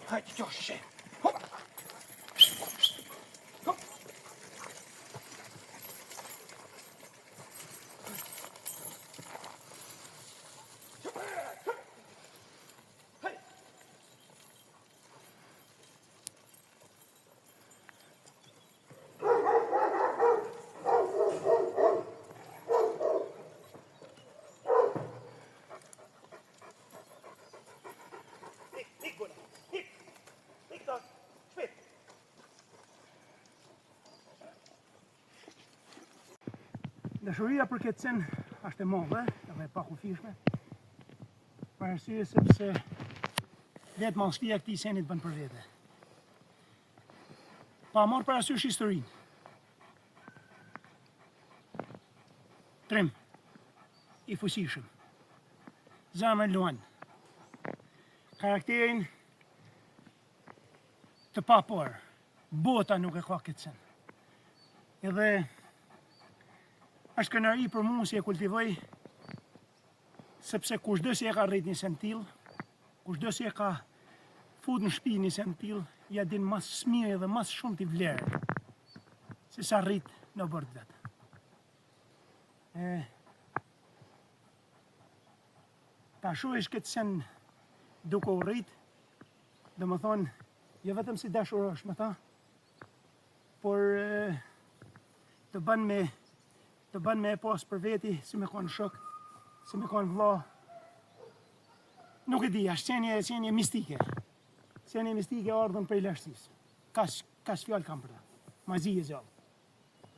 Hajde, Gjoshe. Hop. Hop. Dashuria për këtë sen është e madhe edhe e pakufishme. Për arsye sepse vetë madhështia e këtij senit bën për vete. Pa marrë parasysh historinë. Trim i fuqishëm. Zemër luan. Karakterin të papor. Bota nuk e ka këtë sen. Edhe është kënaqësi për mua si e kultivoj, sepse kushdo që e ka rrit një sen tillë, kushdo që e ka fut në shtëpi një sen tillë, ja din mas smiri dhe mas shumë t'i vlerë, se sa rrit në bord vetë. Ta shohësh këtë sen duke u rrit, dhe më thonë, jo vetëm si dashurosh me ta, por të bën me e pas për veti, si me konë shok, si me konë vlla. Nuk e di, është qenje mistike. Qenje mistike ardhën prej lashtësisë. Kas fjallë kam për ta. Mazi e gjallë.